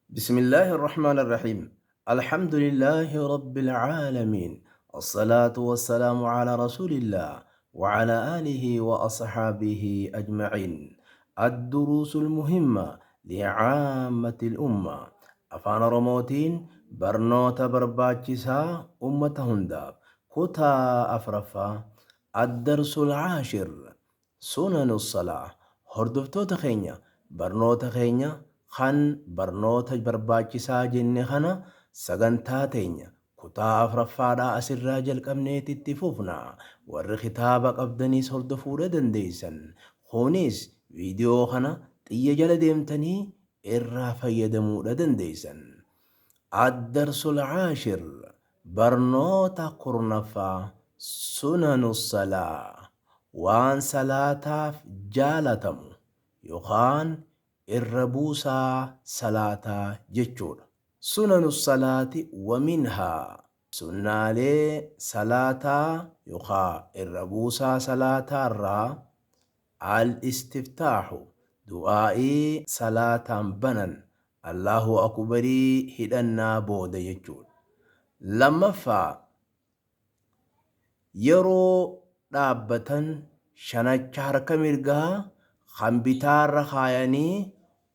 بسم الله الرحمن الرحيم. الحمد لله رب العالمين. الصلاة والسلام على رسول الله وعلى آله وأصحابه أجمعين. الدروس المهمة لعامة الأمة. أفان رموتين برنوت برباجسا أمة هنداب. كتا أفرفا. الدرس العاشر سنن الصلاة. هردفتو تخينيا برنوت خينيا kan barnoota barbaachisaa jenne kana sagantaa teenya kutaa afuraffaadhaa asirraa jalqabneetitti fufna. Warri kitaaba qabdaniis hordofuudha dandeessan. Kunis viidiyoo kana xiyya jala deemtanii irraa fayyadamuudha dandeessan. Addarsul caashir barnoota kurnaffaa sunanu salaa waan salaataaf jaalatamu yookaan irra buusaa salaataa jechuudha. Sunanu salaati waminhaa sunnaalee salaataa yookaan irra buusaa salaataa irraa al-istiftaaxu du'aa'ii salaataan banan Allahu akbarii hidhannaa booda jechuudha. Lammaffaa yeroo dhaabbatan shanacha harka mirgaa kan bitaarra kaayanii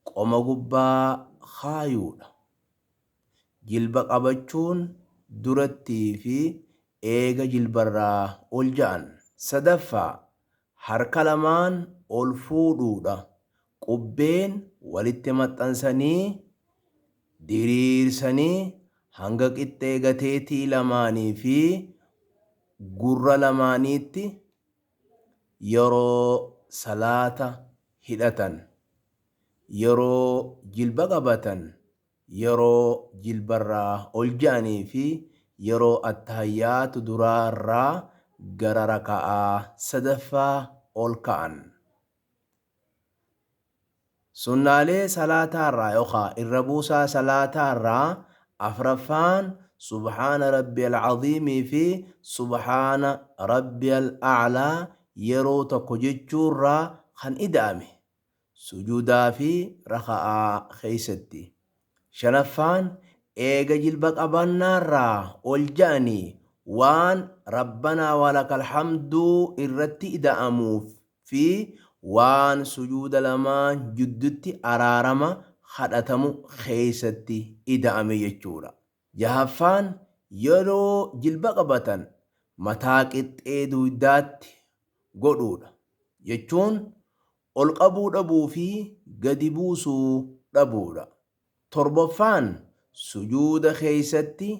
qoma gubbaa kaayuudha. Jilba qabachuun durattii fi eega jilbarraa ol ja'an. Sadaffaa harka lamaan ol fuudhuudha. Qubbeen walitti maxxansanii diriirsanii hanga qixxee gateetii lamaanii fi gurra lamaaniitti yeroo salaata hidhatan, yeroo jilba qabatan, yeroo jilbarraa ol ja'anii fi yeroo attahiyyaatu duraarraa gara raka'aa sadaffaa ol ka'an. Sunnaalee salaataarraa yookaan irra buusaa salaataarraa afraffaan subhaana rabbiyal caziimii fi subhaana rabbiyal aclaa yeroo tokko jechuurraa kan ida'ame sujuudaa fi raka'aa keeysatti. Shanaffaan eega jilba qabannaarraa ol ja'anii waan rabbanaa walakal hamduu irratti ida'amuuf fi waan sujuuda lamaan jidduutti araarama kadhatamu keeysatti ida'ame jechuudha. Jahaffaan yeroo jilba qabatan mataa qixxee dugdaatti godhuudha jechuun ol qabuu dhabuu fi gadi buusuu dhabuudha. Torbaffaan sujuuda keeysatti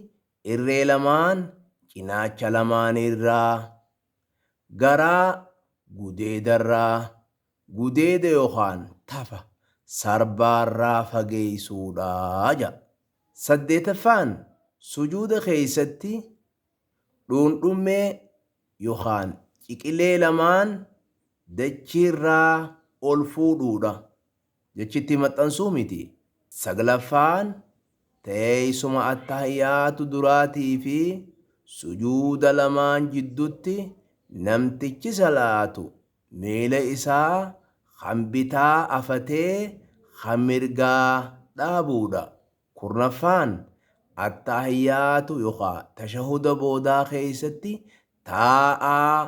irree lamaan cinaacha lamaan irraa garaa gudeedarraa gudeeda yookaan tafa sarbaarraa fageeysuudha jedha. Saddeetaffaan sujuuda keeysatti dhuundhummee yookaan ciqilee lamaan dachiirraa ol fuudhuudha jechitti maxxansuu miti. Saglaffaan teeysuma attahiyyaatu duraatii fi sujuuda lamaan jidduutti namtichi salaatu miila isaa kan bitaa afatee kan mirgaa dhaabuudha. Kurnaffaan attahiyyaatu yookaan tashahuda boodaa keeysatti taa'aa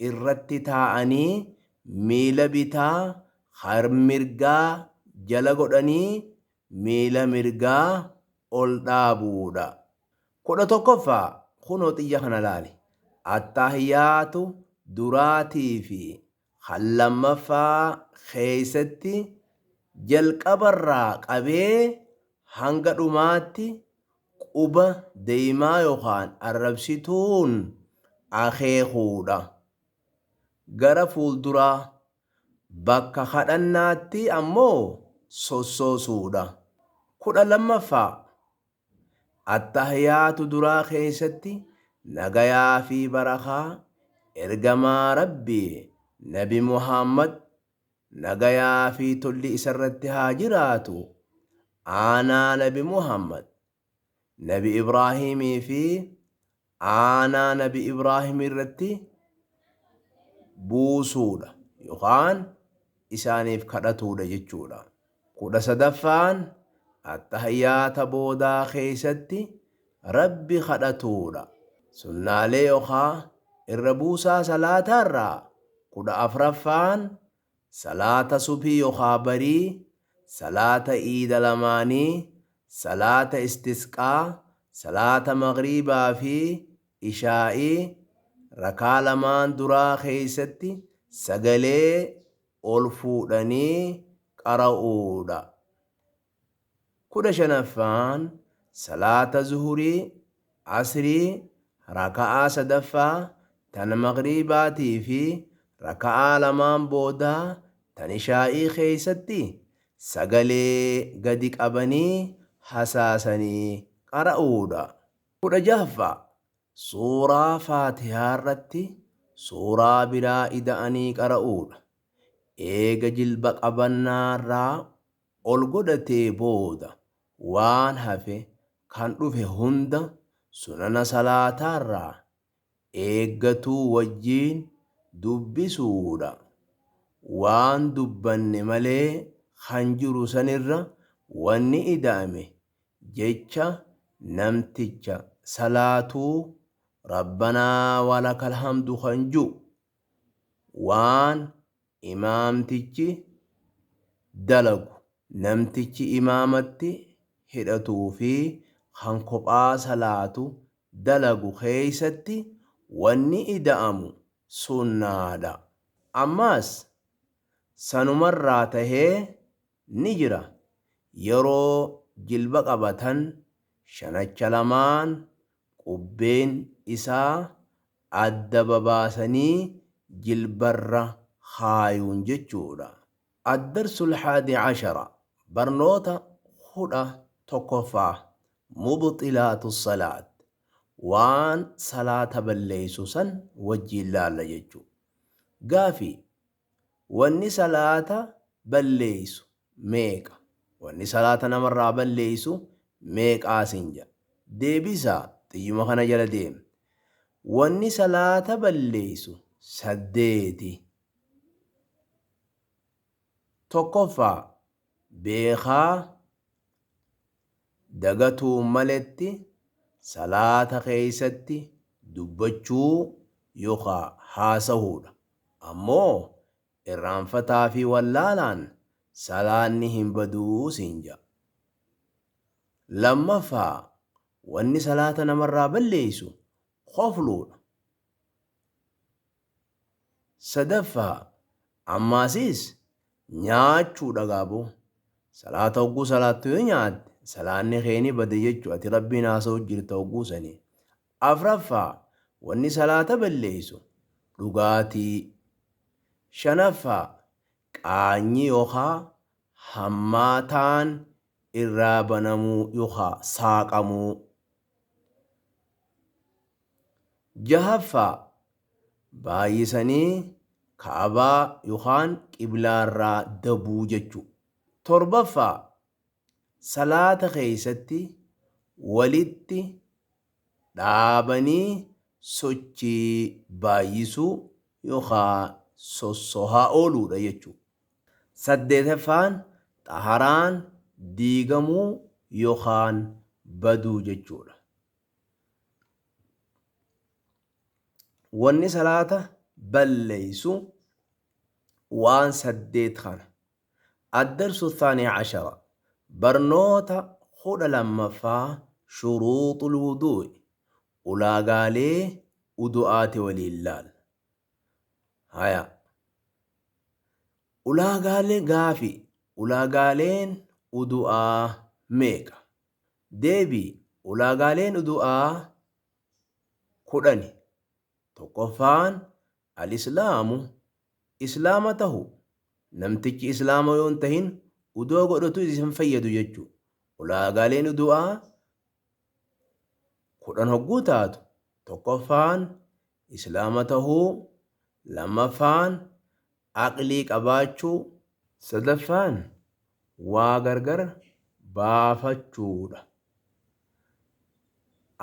irratti taa'anii miila bitaa kan mirgaa jala godhanii miila mirgaa ol dhaabuudha. 11ffaa kunoo xiyya kana laali. Attahiyyaatu duraatii fi kan lammaffaa keeysatti jalqabarraa qabee hanga dhumaatti quba deemaa yookaan arrabsituun akeekuudha. Gara fuulduraa bakka kadhannaatti ammoo sossoosuudha. 12ffaa attahiyyaatu duraa keeysatti nagayaa fi barakaa ergamaa rabbii nabi Muhammad nagayaa fi tolli isarratti haa jiraatu aanaa nabi Muhammad nabi Ibraahimii fi aanaa nabi Ibraahim irratti buusuudha yookaan isaaniif kadhatuudha jechuudha. 13ffaan attahiyyaata boodaa keessatti rabbi kadhatuudha. Sunnaalee yookaan irra buusaa salaataarraa 14ffaan salaata subii yookaan barii, salaata iida lamaanii, salaata istisqaa, salaata magriibaa fi ishaa'ii rakaa lamaan duraa keessatti sagalee ol fuudhanii qara'uudha. 15ffaan salaata zuhurii, asrii, raka'aa sadaffaa tan magriibaatii fi raka'aa lamaan boodaa tan ishaa'ii keessatti sagalee gadi qabanii hasaasanii qara'uudha. 16ffaa suuraa faatihaa irratti suuraa biraa ida'anii qara'uudha. Eega jilba qabannaarraa ol godhatee booda waan hafe kan dhufe hunda sunana salaataarraa eeggatuu wajjiin dubbisuudha. Waan dubbanne malee kan jiru sanirra wanni ida'ame jecha namticha salaatuu rabbanaa walakal hamdu kan jiru waan imaamtichi dalagu namtichi imaamatti hidhatuu fi kan kophaa salaatu dalagu keessatti wanni ida'amu sunnaadha. Ammaas sanumarraa tahee ni jira yeroo jilba qabatan shanacha lamaan qubbeen isaa adda babaasanii jilbarra haayuun jechuudha. Addarsul 11 barnoota 11ffaa mubxilaatu salaat waan salaata balleessu san wajjiin laalla jechuudha. Gaafii wanni salaata balleessu meeqa? Wanni salaata namarraa balleessu meeqaasin jedha. Deebisaa xiyyuma kana jala deema. Wanni salaata balleessu 8. Tokkoffaa beekaa dagatuu maletti salaata keessatti dubbachuu yookaan haasa'uudha. Ammoo irraanfataa fi wallaalaan salaanni hin baduu siin jedha. Lammaffaa wanni salaata namarraa balleessu qofluudha. Sadaffaa ammaasiis nyaachuudha gaaboo. Salaata hogguu salaattu yoo nyaatte salaanni keeni bade jechuu ati rabbiin haasa'u jirta hogguu sanii. Afraffaa wanni salaata balleessu dhugaatii. Shanaffaa qaanyi yookaan hammaataan irraa banamuu yookaan saaqamuu. Jahaffaa baay'isanii kaabaa yookaan qiblaarraa dabuu jechuudha. Torbaffaa salaata keessatti walitti dhaabanii sochii baay'isuu yookaan sossohaa ooluudha jechuudha. 8ffaan xaharaan diigamuu yookaan baduu jechuudha. Wanni salaata balleessu waan 8 kana. Addarsu 12 barnoota 12ffaa shuruuxul wuduu'i ulaagaalee wudu'aati waliin laala. Haya ulaagaaleen wudu'aa meeqa? Deebii ulaagaaleen wudu'aa 10. Tokkoffaan al-islaamu islaama tahu. Namtichi islaama yoo hin tahin wudu'a godhatu isin fayyadu jechuudha. Ulaagaaleen wudu'aa 10 hogguu taatu. Tokkoffaan islaama tahuu, lammaffaan aqlii qabaachuu, sadaffaan waa gargar baafachuudha.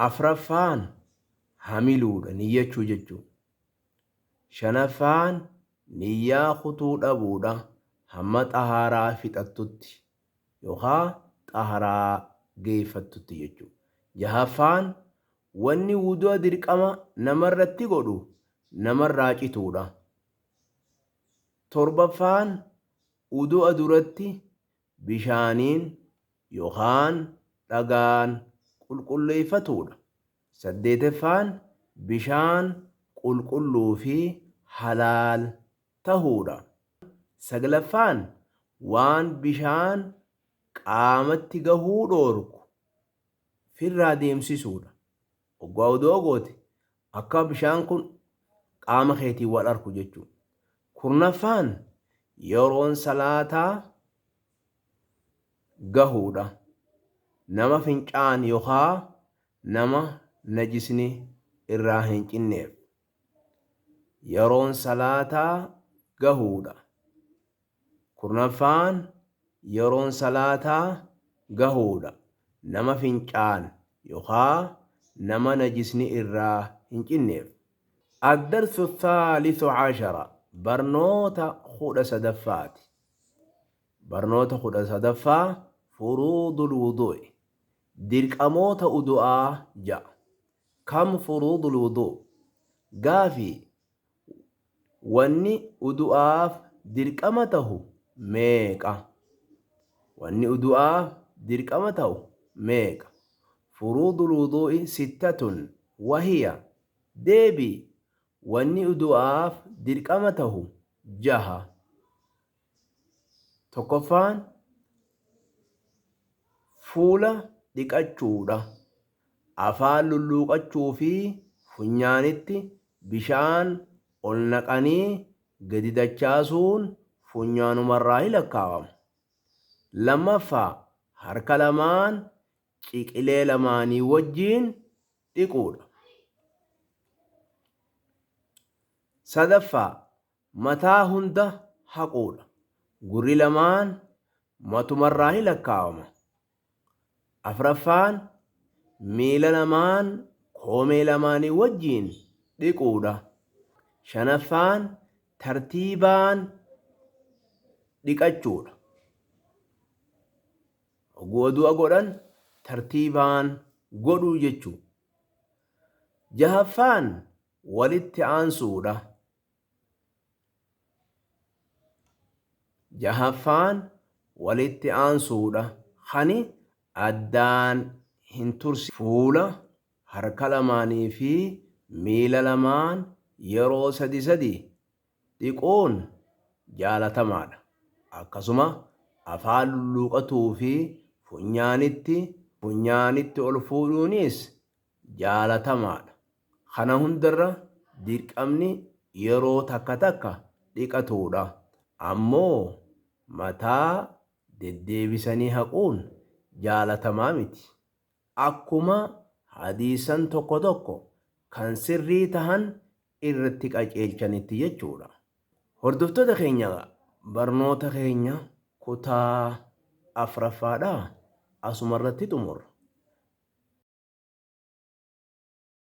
Afraffaan hamiluudha niyyachuu jechuudha. Shanaffaan niyyaa kutuu dhabuudha hamma xahaaraa fixattutti yookaan xaharaa geeffattutti jechuudha. Jahaffaan wanni wudu'a dirqama namarratti godhu namarraa cituudha. Torbaffaan wudu'a duratti bishaaniin yookaan dhagaan qulqulleeffatuudha. Saddeetaffaan bishaan qulqulluu fi halaal tahuudha. Saglaffaan waan bishaan qaamatti gahuu dhoorku firraa deemsisuudha. Oggaa wudu'a goote akka bishaan kun qaama keetiin wal arku jechuudha. Kurnaffaan yeroon salaataa gahuudha. Nama fincaan yookaan nama najisni irraa hin cinneef yeroon salaataa gahuudha. Kurnaffaan yeroon salaataa gahuudha. Nama fincaan yookaan nama najisni irraa hin cinneef. Ad-darsu الثالث عشر barnoota 13ffaati. Barnoota 13ffaa furuudul wudu'i dirqamoota wudu'aa ja'a. Kam furuudul wudu' gaafii wanni wudu'aaf dirqama tahu meeqa? Wanni wudu'aaf dirqama tahu meeqa? Furuudul wudu'i sittatun wahiya deebii wanni wudu'aaf dirqama tahu jaha. Tokkoffaan fuula dhiqachuudha. Afaan lulluuqachuu fi funyaanitti bishaan ol naqanii gadi dachaasuun funyaanumarraa hin lakkaawama. Lammaffaa harka lamaan ciqilee lamaanii wajjiin dhiquudha. Sadaffaa mataa hunda haquudha. Gurri lamaan matumarraa hin lakkaawama. Afraffaan miila lamaan koomee lamaanii wajjiin dhiquudha. Shanaffaan tartiibaan dhiqachuudha. Wudu'a godhan tartiibaan godhuu jechuudha. Jahaffaan walitti aansuudha. Jahaffaan walitti aansuudha. Hani addaan hin tursi. Fuula harka lamaanii fi miila lamaan yeroo sadi dhiquun jaalatamaadha. Akkasuma afaan lulluuqatuu fi funyaanitti ol fuudhuunis jaalatamaadha. Kana hundarra dirqamni yeroo takka takka dhiqatuudha. Ammoo mataa deddeebisanii haquun jaalatamaa miti. Akkuma hadiisan tokko tokko kan sirrii tahan irratti qajeelchanitti jechuudha. Hordoftoota keenya barnoota keenya kutaa afraffaadhaa asumarratti xumurra.